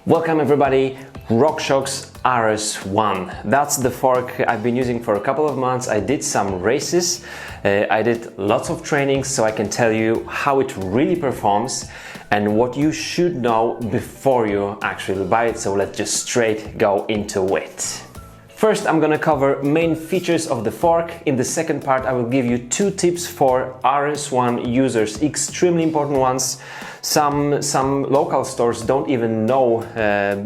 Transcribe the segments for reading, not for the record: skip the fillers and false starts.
Welcome everybody, RockShox RS-1. That's the fork I've been using for a couple of months. I did some races, I did lots of trainings, so I can tell you how it really performs and what you should know before you actually buy it. So let's just straight go into it. First, I'm gonna cover main features of the fork. In the second part, I will give you 2 tips for Rs1 users, extremely important ones. Some local stores don't even know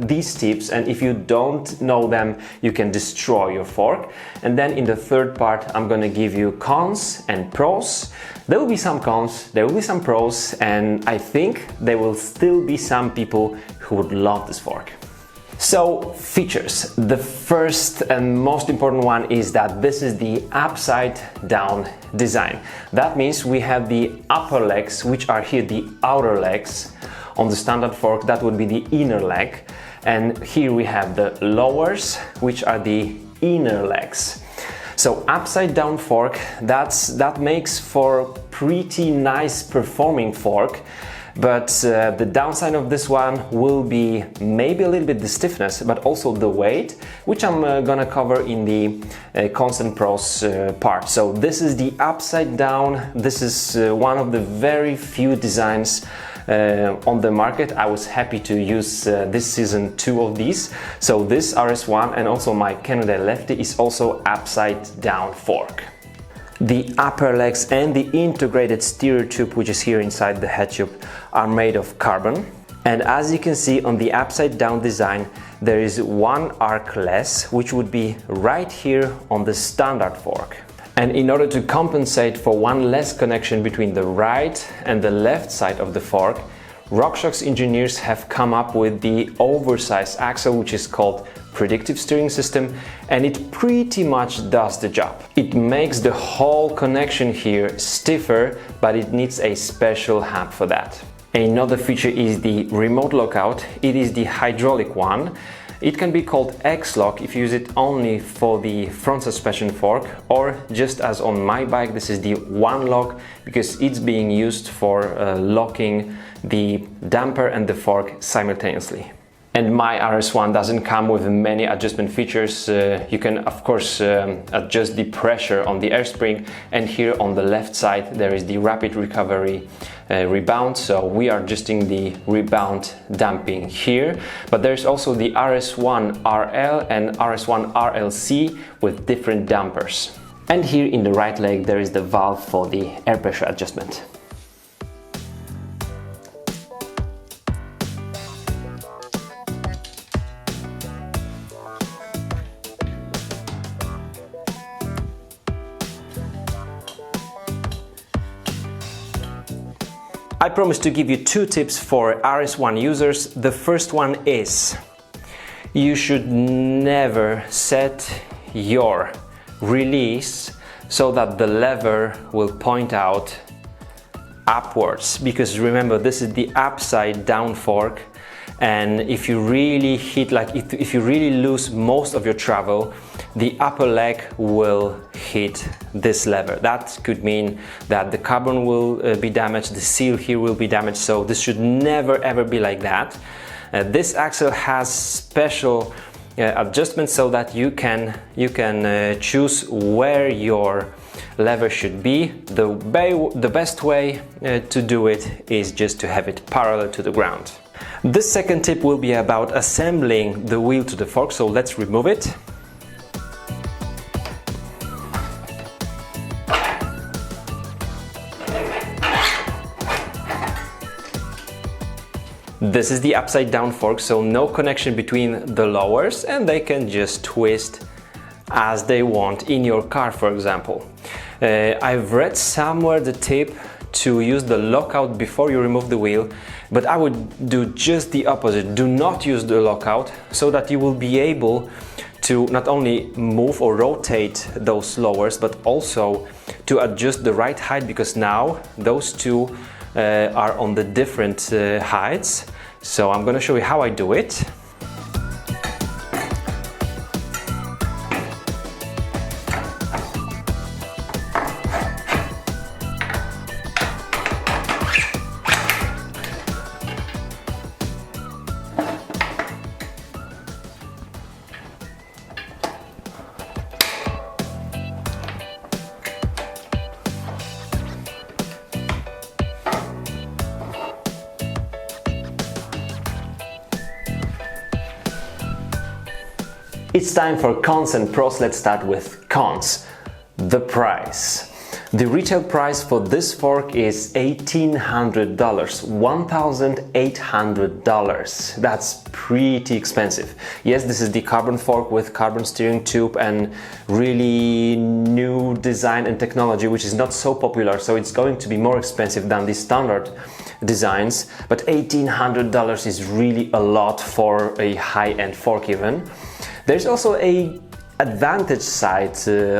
these tips, and if you don't know them, you can destroy your fork. And then in the third part, I'm gonna give you cons and pros. There will be some cons, there will be some pros, and I think there will still be some people who would love this fork. So, features. The first and most important one is that this is the upside down design. That means we have the upper legs, which are here the outer legs. On the standard fork, that would be the inner leg. And here we have the lowers, which are the inner legs. So upside down fork, that makes for pretty nice performing fork. But the downside of this one will be maybe a little bit the stiffness, but also the weight, which I'm gonna cover in the cons and pros part. So this is the upside down. This is one of the very few designs on the market. I was happy to use this season 2 of these. So this RS1 and also my Canada Lefty is also upside down fork. The upper legs and the integrated steer tube, which is here inside the head tube, are made of carbon. And as you can see on the upside down design, there is one arc less, which would be right here on the standard fork. And in order to compensate for one less connection between the right and the left side of the fork, RockShox engineers have come up with the oversized axle, which is called Predictive steering system, and it pretty much does the job. It makes the whole connection here stiffer, but it needs a special hub for that. Another feature is the remote lockout. It is the hydraulic one. It can be called X-lock if you use it only for the front suspension fork, or just as on my bike, this is the one lock because it's being used for locking the damper and the fork simultaneously. And my RS1 doesn't come with many adjustment features. You can of course adjust the pressure on the air spring, and here on the left side there is the rapid recovery rebound, so we are adjusting the rebound damping here. But there's also the RS1 RL and RS1 RLC with different dampers. And here in the right leg there is the valve for the air pressure adjustment. I promised to give you 2 tips for RS1 users. The first one is you should never set your release so that the lever will point out upwards, because remember, this is the upside down fork, and if you really hit, like if you really lose most of your travel, the upper leg will hit this lever. That could mean that the carbon will be damaged, the seal here will be damaged, so this should never ever be like that. This axle has special adjustments so that you can choose where your lever should be. The best way to do it is just to have it parallel to the ground. The second tip will be about assembling the wheel to the fork, so let's remove it. This is the upside down fork, so no connection between the lowers, and they can just twist as they want in your car, for example. I've read somewhere the tip to use the lockout before you remove the wheel, but I would do just the opposite. Do not use the lockout, so that you will be able to not only move or rotate those lowers, but also to adjust the right height, because now those two are on the different heights. So I'm going to show you how I do it. It's time for cons and pros. Let's start with cons. The price. The retail price for this fork is $1,800, $1,800. That's pretty expensive. Yes, this is the carbon fork with carbon steering tube and really new design and technology, which is not so popular, so it's going to be more expensive than the standard designs, but $1,800 is really a lot for a high-end fork even. There's also a advantage side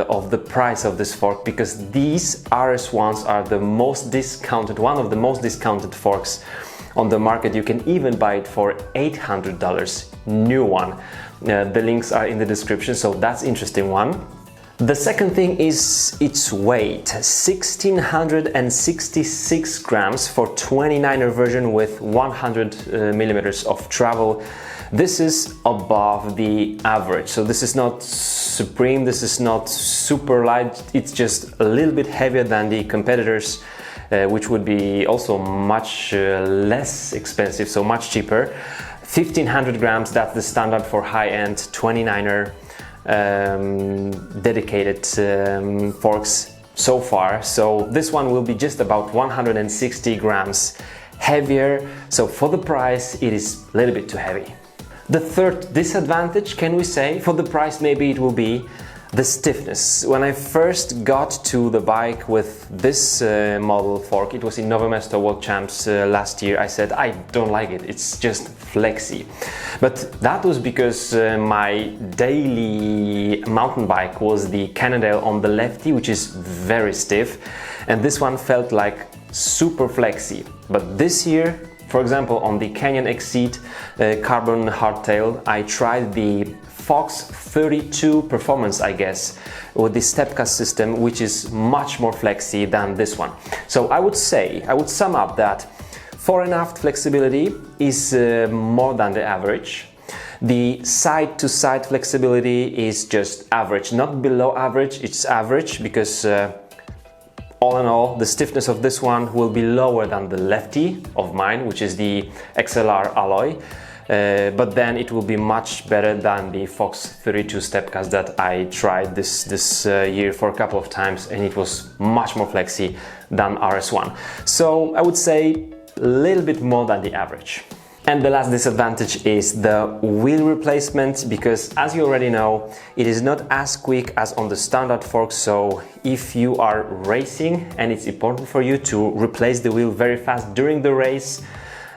of the price of this fork, because these RS1s are the most discounted, one of the most discounted forks on the market. You can even buy it for $800, new one. The links are in the description, so that's interesting one. The second thing is its weight, 1666 grams for 29er version with 100 millimeters of travel. This is above the average, so this is not supreme, this is not super light, it's just a little bit heavier than the competitors, which would be also much less expensive, so much cheaper. 1500 grams, that's the standard for high-end 29er dedicated forks so far, so this one will be just about 160 grams heavier, so for the price it is a little bit too heavy. The third disadvantage, can we say, for the price maybe it will be the stiffness. When I first got to the bike with this model fork, it was in Nowe Mesto World Champs last year, I said I don't like it, it's just flexy. But that was because my daily mountain bike was the Cannondale on the lefty, which is very stiff, and this one felt like super flexy. But this year, for example, on the Canyon Exceed carbon hardtail, I tried the Fox 32 Performance, I guess, with the stepcast system, which is much more flexy than this one. So I would sum up that fore and aft flexibility is more than the average. The side-to-side flexibility is just average, not below average, it's average, because all in all, the stiffness of this one will be lower than the lefty of mine, which is the XLR alloy, but then it will be much better than the Fox 32 Stepcast that I tried this year for a couple of times, and it was much more flexy than RS1. So I would say a little bit more than the average. And the last disadvantage is the wheel replacement, because as you already know, it is not as quick as on the standard fork. So if you are racing and it's important for you to replace the wheel very fast during the race,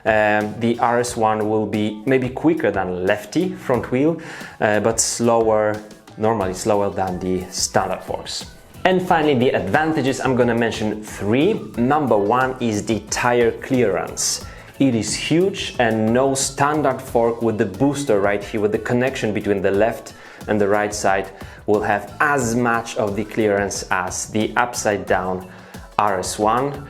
the RS1 will be maybe quicker than lefty front wheel, but slower, normally slower than the standard forks. And finally, the advantages, I'm gonna mention three. Number one is the tire clearance. It is huge, and no standard fork with the booster right here, with the connection between the left and the right side, will have as much of the clearance as the upside down RS1.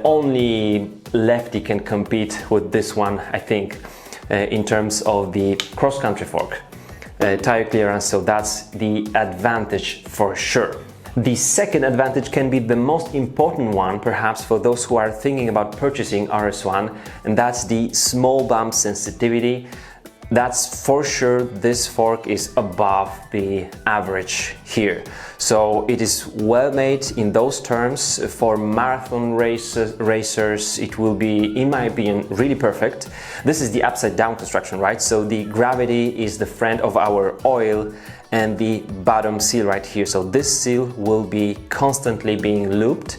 Only lefty can compete with this one, I think, in terms of the cross-country fork tire clearance, so that's the advantage for sure. The second advantage can be the most important one, perhaps, for those who are thinking about purchasing RS1, and that's the small bump sensitivity. That's for sure, this fork is above the average here. So it is well made in those terms. For marathon racers, it will be, in my opinion, really perfect. This is the upside down construction, right? So the gravity is the friend of our oil and the bottom seal right here. So this seal will be constantly being looped.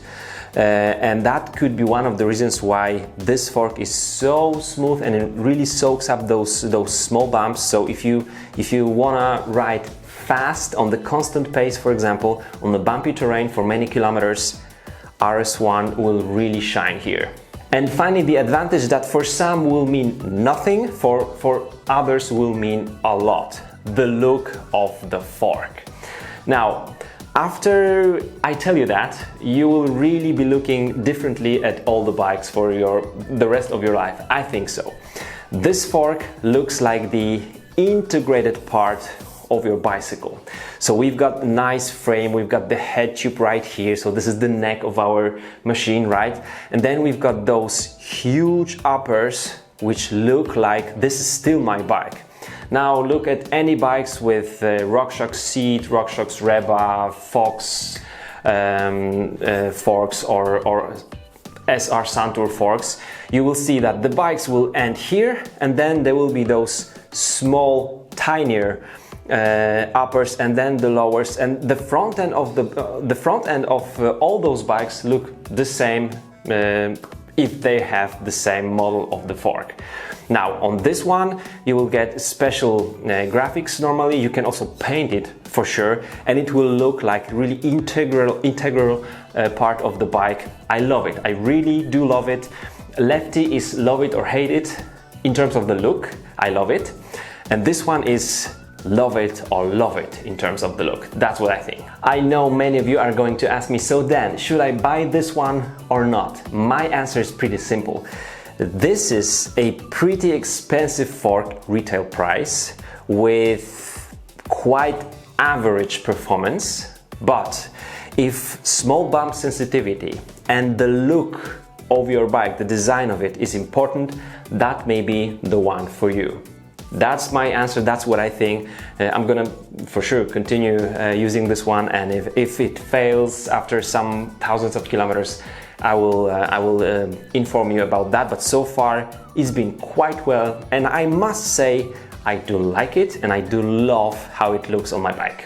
And that could be one of the reasons why this fork is so smooth, and it really soaks up those small bumps. So if you wanna ride fast on the constant pace, for example, on the bumpy terrain for many kilometers, RS1 will really shine here. And finally, the advantage that for some will mean nothing, for others will mean a lot: the look of the fork. Now, after I tell you that, you will really be looking differently at all the bikes for the rest of your life. I think so. This fork looks like the integrated part of your bicycle. So we've got a nice frame, we've got the head tube right here, so this is the neck of our machine, right? And then we've got those huge uppers which look like this is still my bike. Now look at any bikes with RockShox seat, RockShox Reba, Fox forks or SR Santur forks. You will see that the bikes will end here, and then there will be those small, tinier uppers and then the lowers, and the front end of all those bikes look the same if they have the same model of the fork. Now on this one you will get special graphics. Normally you can also paint it for sure, and it will look like really integral part of the bike. I love it. I really do love it. Lefty is love it or hate it in terms of the look. I love it. And this one is love it or love it in terms of the look. That's what I think. I know many of you are going to ask me, so Dan, should I buy this one or not? My answer is pretty simple. This is a pretty expensive fork retail price with quite average performance, but if small bump sensitivity and the look of your bike, the design of it is important, that may be the one for you. That's my answer. That's what I think. I'm gonna for sure continue using this one, and if it fails after some thousands of kilometers, I will inform you about that. But so far it's been quite well, and I must say I do like it and I do love how it looks on my bike.